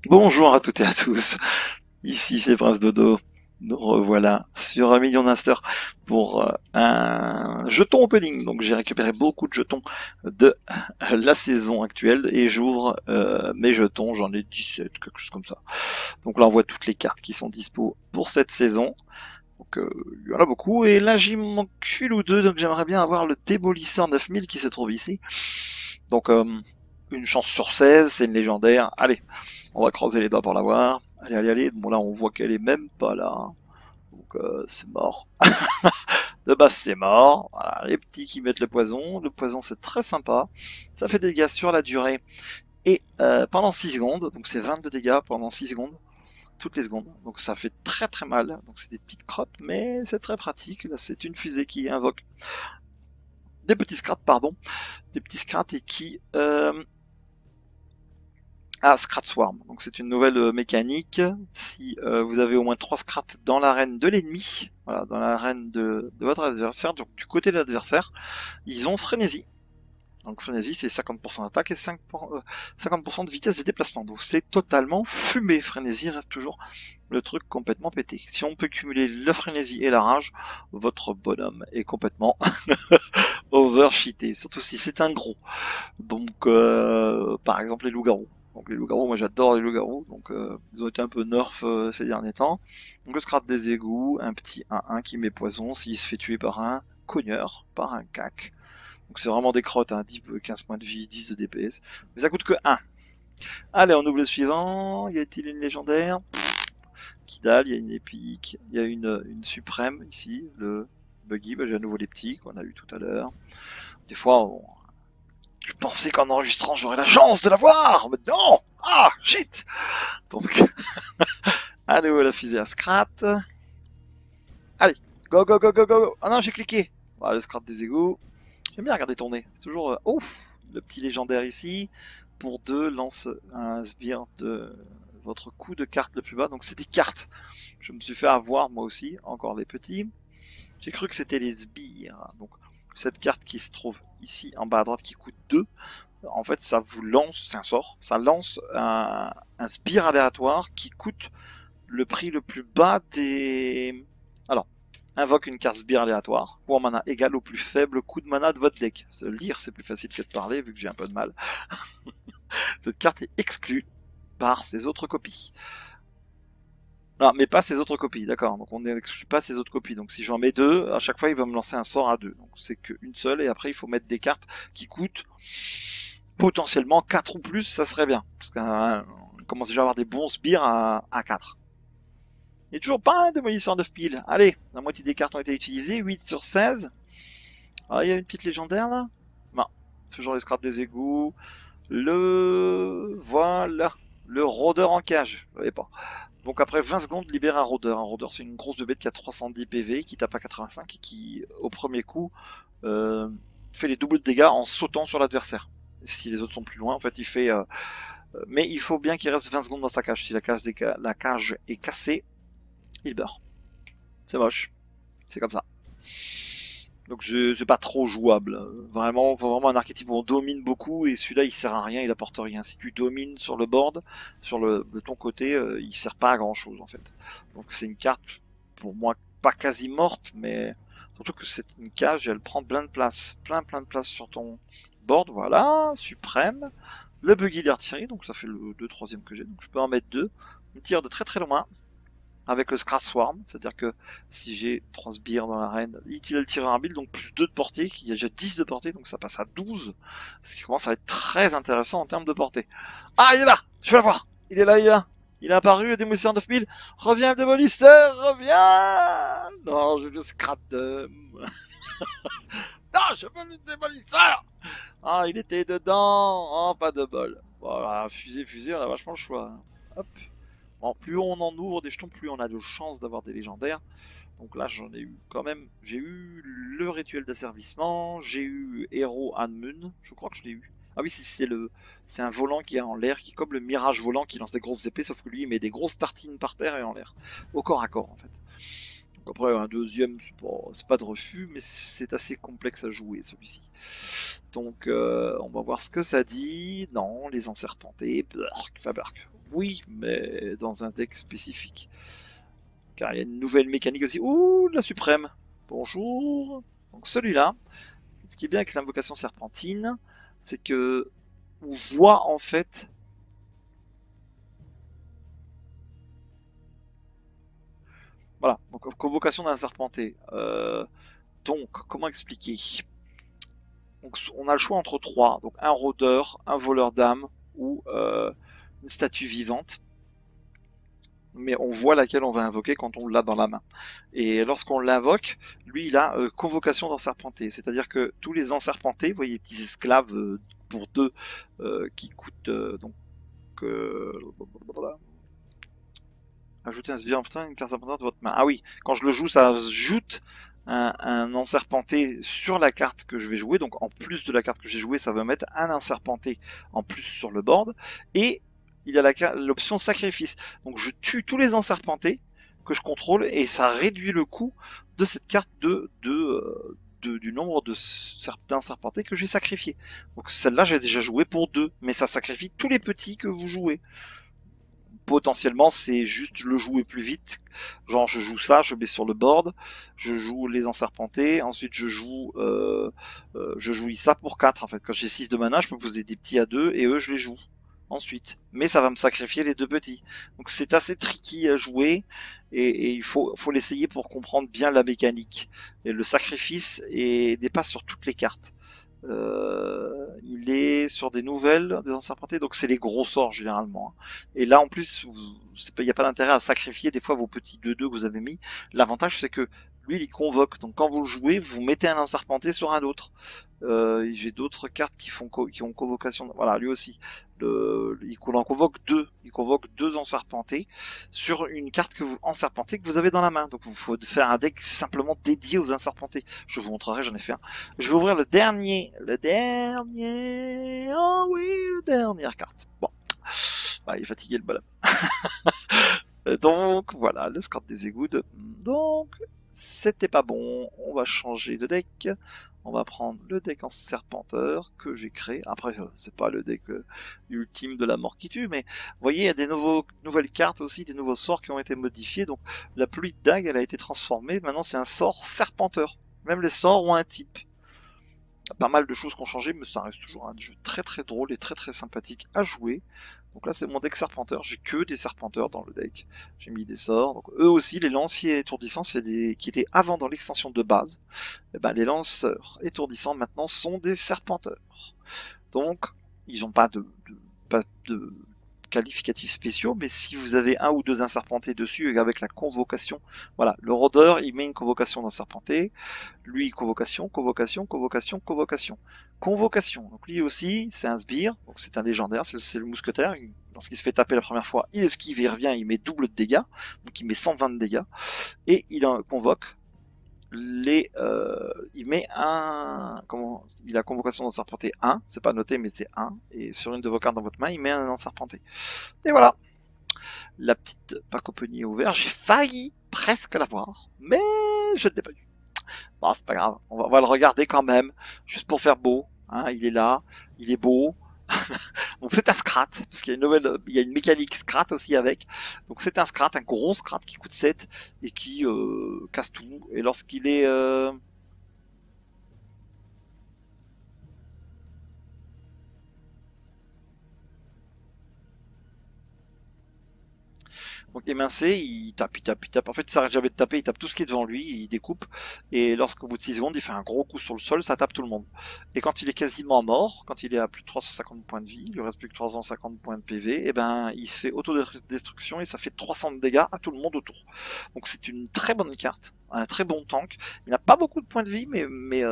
Bonjour à toutes et à tous, ici c'est Prince Dodo. Nous revoilà sur un million d'Inster pour un jeton opening. Donc j'ai récupéré beaucoup de jetons de la saison actuelle et j'ouvre mes jetons, j'en ai 17, quelque chose comme ça. Donc là on voit toutes les cartes qui sont dispo pour cette saison. Donc il y en a beaucoup et là j'y manque une ou deux, donc j'aimerais bien avoir le démolisseur 9000 qui se trouve ici. Donc une chance sur 16, c'est une légendaire. Allez, on va croiser les doigts pour l'avoir. Allez, allez, allez. Bon, là, on voit qu'elle est même pas là. Donc, c'est mort. De base, c'est mort. Voilà, les petits qui mettent le poison. Le poison, c'est très sympa. Ça fait des dégâts sur la durée. Et pendant 6 secondes. Donc, c'est 22 dégâts pendant 6 secondes. Toutes les secondes. Donc, ça fait très très mal. Donc, c'est des petites crottes. Mais c'est très pratique. Là, c'est une fusée qui invoque des petits scrats, pardon. Des petits scrats et qui... Scrat Swarm. Donc c'est une nouvelle mécanique. Si vous avez au moins 3 scrats dans l'arène de l'ennemi, voilà, dans l'arène de votre adversaire, donc du côté de l'adversaire, ils ont frénésie. Donc frénésie c'est 50% d'attaque et 50% de vitesse de déplacement. Donc c'est totalement fumé. Frénésie reste toujours le truc complètement pété. Si on peut cumuler la frénésie et la rage, votre bonhomme est complètement overcheaté. Surtout si c'est un gros. Donc par exemple les loups-garous. Donc les loups-garous, moi j'adore les loups-garous, donc ils ont été un peu nerfs ces derniers temps. Donc le scrap des égouts, un petit 1-1 qui met poison s'il se fait tuer par un cogneur, par un cac. Donc c'est vraiment des crottes, hein, 10, 15 points de vie, 10 de DPS. Mais ça coûte que 1. Allez, on ouvre le suivant. Y a-t-il une légendaire? Kidal, il y a une épique, il y a une suprême ici, le buggy, bah, j'ai à nouveau les petits qu'on a eu tout à l'heure. Des fois, je pensais qu'en enregistrant j'aurais la chance de l'avoir, mais non! Ah, shit! Donc, à nouveau la fusée à Scrat. Allez, go go go go go! Ah non, j'ai cliqué! Voilà, le Scrat des égouts. J'aime bien regarder tourner. C'est toujours... ouf! Le petit légendaire ici. Pour 2, lance un sbire de votre coup de carte le plus bas. Donc c'est des cartes. Je me suis fait avoir moi aussi. Encore les petits. J'ai cru que c'était les sbires. Donc cette carte qui se trouve ici en bas à droite qui coûte 2. En fait, ça vous lance, c'est un sort, ça lance un sbire aléatoire qui coûte le prix le plus bas des... Alors, invoque une carte sbire aléatoire pour un mana égal au plus faible coût de mana de votre deck. Lire, c'est plus facile que de parler, vu que j'ai un peu de mal. Cette carte est exclue par ses autres copies. Non, mais pas ses autres copies, d'accord. Donc on n'exclut pas ses autres copies. Donc si j'en mets 2, à chaque fois il va me lancer un sort à 2. Donc c'est qu'une seule, et après il faut mettre des cartes qui coûtent potentiellement 4 ou plus, ça serait bien. Parce qu'on commence déjà à avoir des bons sbires à 4. Il n'y a toujours pas un démolisseur 9 piles. Allez, la moitié des cartes ont été utilisées, 8 sur 16. Ah, il y a une petite légendaire là? Non, toujours les scraps des égouts. Voilà, le rôdeur en cage. Je savais pas. Donc après 20 secondes, libère un rôdeur. Un rôdeur, c'est une grosse bébête qui a 310 PV, qui tape à 85 et qui, au premier coup, fait les doubles de dégâts en sautant sur l'adversaire. Si les autres sont plus loin, en fait, il fait... mais il faut bien qu'il reste 20 secondes dans sa cage. Si la cage est cassée, il meurt. C'est moche. C'est comme ça. Donc c'est pas trop jouable. Vraiment, faut vraiment un archétype où on domine beaucoup et celui-là il sert à rien, il apporte rien. Si tu domines sur le board, sur de ton côté, il sert pas à grand chose en fait. Donc c'est une carte pour moi pas quasi morte, mais surtout que c'est une cage, elle prend plein de place, plein de place sur ton board. Voilà, suprême. Le buggy d'artillerie, donc ça fait le 2/3 que j'ai, donc je peux en mettre 2. Il tire de très très loin avec le Scrat Swarm, c'est-à-dire que si j'ai 3 sbires dans l'arène, il tire le tireur arbitre, donc plus 2 de portée, il y a déjà 10 de portée, donc ça passe à 12, ce qui commence à être très intéressant en termes de portée. Ah, il est là! Je vais le voir! Il est là, il est là! Il est apparu, le démolisseur 9000! Reviens le démolisseur! Reviens! Non, je veux le Scrat de... Non, je veux le démolisseur! Ah, il était dedans! Oh, pas de bol. Voilà, fusée, on a vachement le choix. Hop. Bon, plus on en ouvre des jetons, plus on a de chances d'avoir des légendaires. Donc là, j'en ai eu quand même. J'ai eu le rituel d'asservissement, j'ai eu Hero Anmun, je crois que je l'ai eu. Ah oui, c'est un volant qui est en l'air, qui comme le mirage volant qui lance des grosses épées, sauf que lui il met des grosses tartines par terre et en l'air, au corps à corps en fait. Donc après un deuxième, c'est pas de refus, mais c'est assez complexe à jouer celui-ci. Donc on va voir ce que ça dit. Non, les enserpentés, Faberk. Oui, mais dans un deck spécifique. Car il y a une nouvelle mécanique aussi. Ouh, la suprême. Bonjour. Donc celui-là, ce qui est bien avec l'invocation serpentine, c'est que on voit en fait. Voilà, donc convocation d'un serpenté. Donc, comment expliquer? Donc, on a le choix entre trois. Donc un rôdeur, un voleur d'âme ou une statue vivante. Mais on voit laquelle on va invoquer quand on l'a dans la main. Et lorsqu'on l'invoque, lui il a convocation d'enserpenté. C'est-à-dire que tous les enserpentés, vous voyez les petits esclaves pour deux qui coûtent donc ajouter un sbire en une carte serpentante de votre main. Ah oui, quand je le joue, ça ajoute un enserpenté sur la carte que je vais jouer. Donc en plus de la carte que j'ai jouée, ça va mettre un enserpenté en plus sur le board. Et il y a l'option sacrifice. Donc je tue tous les enserpentés que je contrôle et ça réduit le coût de cette carte du nombre d'enserpentés que j'ai sacrifié. Donc celle-là, j'ai déjà joué pour 2, mais ça sacrifie tous les petits que vous jouez. Potentiellement, c'est juste le jouer plus vite. Genre, je joue ça, je mets sur le board, je joue les enserpentés, ensuite je joue ça pour 4 en fait. Quand j'ai 6 de mana, je peux poser des petits à 2 et eux, je les joue ensuite. Mais ça va me sacrifier les deux petits. Donc c'est assez tricky à jouer et il faut l'essayer pour comprendre bien la mécanique. Et le sacrifice dépasse sur toutes les cartes. Il est sur des nouvelles, des enserpentés, donc c'est les gros sorts généralement. Et là en plus, il n'y a pas d'intérêt à sacrifier des fois vos petits 2-2 que vous avez mis. L'avantage c'est que lui il convoque, donc quand vous le jouez, vous mettez un enserpenté sur un autre. J'ai d'autres cartes qui ont convocation. Voilà, lui aussi. Il en convoque deux. Il convoque deux enserpentés sur une carte enserpentée que vous avez dans la main. Donc il faut faire un deck simplement dédié aux enserpentés. Je vous montrerai, j'en ai fait un. Je vais ouvrir le dernier. Oh oui, le dernière carte. Bon. Ah, il est fatigué le bonhomme. Donc voilà, le Scrat des égouts. Donc c'était pas bon. On va changer de deck. On va prendre le deck en serpenteur que j'ai créé. Après, c'est pas le deck ultime de la mort qui tue, mais vous voyez, il y a des nouvelles cartes aussi, des nouveaux sorts qui ont été modifiés. Donc la pluie de dague, elle a été transformée. Maintenant, c'est un sort serpenteur. Même les sorts ont un type. Il y a pas mal de choses qui ont changé, mais ça reste toujours un jeu très très drôle et très très sympathique à jouer. Donc là, c'est mon deck serpenteur. J'ai que des serpenteurs dans le deck. J'ai mis des sorts. Donc eux aussi, les lanciers étourdissants, c'est qui étaient avant dans l'extension de base. Et ben, les lanceurs étourdissants maintenant sont des serpenteurs. Donc, ils n'ont pas de qualificatifs spéciaux, mais si vous avez un ou deux inserpentés dessus avec la convocation, voilà, le rôdeur il met une convocation d'inserpenté, lui convocation, convocation, convocation, convocation, convocation. Donc lui aussi c'est un sbire, donc c'est un légendaire, c'est le mousquetaire. Lorsqu'il se fait taper la première fois, il esquive, il revient, il met double de dégâts, donc il met 120 de dégâts et il convoque il met il a convocation d'enserpenté 1, c'est pas noté mais c'est 1, et sur une de vos cartes dans votre main, il met un enserpenté. Et voilà, la petite Pacopenie ouverte, j'ai failli presque l'avoir, mais je ne l'ai pas eu. Bon, c'est pas grave, on va le regarder quand même, juste pour faire beau, hein, il est là, il est beau. Donc c'est un Scrat, parce qu'il y a il y a une mécanique Scrat aussi avec. Donc c'est un Scrat, un gros Scrat qui coûte 7 et qui casse tout. Et lorsqu'il est donc émincé, il tape, il tape, il tape. En fait, il s'arrête jamais de taper, il tape tout ce qui est devant lui, il découpe. Et lorsqu'au bout de 6 secondes, il fait un gros coup sur le sol, ça tape tout le monde. Et quand il est quasiment mort, quand il est à plus de 350 points de vie, il lui reste plus que 350 points de PV, et ben il se fait autodestruction et ça fait 300 de dégâts à tout le monde autour. Donc c'est une très bonne carte, un très bon tank. Il n'a pas beaucoup de points de vie, mais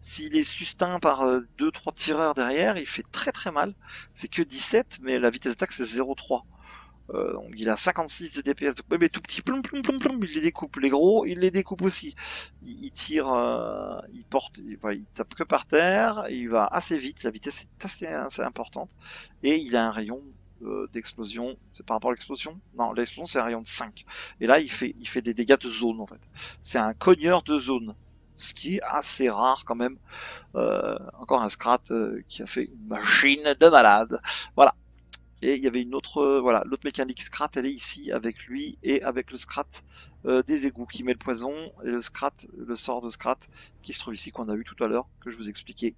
s'il est sustain par 2-3 tireurs derrière, il fait très très mal. C'est que 17, mais la vitesse d'attaque c'est 0,3. Donc il a 56 de DPS, donc même les tout petits, plum plum plum plum, il les découpe. Les gros, il les découpe aussi. Il tire, il tape que par terre, il va assez vite, la vitesse est assez importante, et il a un rayon d'explosion. C'est par rapport à l'explosion? Non, l'explosion c'est un rayon de 5. Et là il fait des dégâts de zone en fait. C'est un cogneur de zone. Ce qui est assez rare quand même. Encore un Scrat qui a fait une machine de malade. Voilà. Et il y avait une autre, voilà, l'autre mécanique Scrat, elle est ici avec lui et avec le Scrat des égouts qui met le poison et le Scrat, le sort de Scrat qui se trouve ici qu'on a vu tout à l'heure, que je vous expliquais.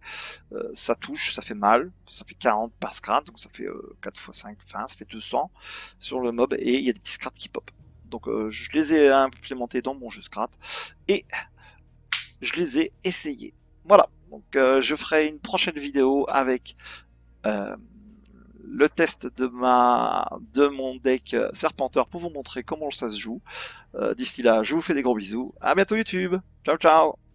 Ça touche, ça fait mal, ça fait 40 par Scrat, donc ça fait 4 x 5, enfin ça fait 200 sur le mob et il y a des petits Scrats qui pop. Donc je les ai implémentés dans mon jeu Scrat et je les ai essayés. Voilà, donc je ferai une prochaine vidéo avec le test de mon deck Serpenteur pour vous montrer comment ça se joue. D'ici là, je vous fais des gros bisous. À bientôt YouTube. Ciao ciao.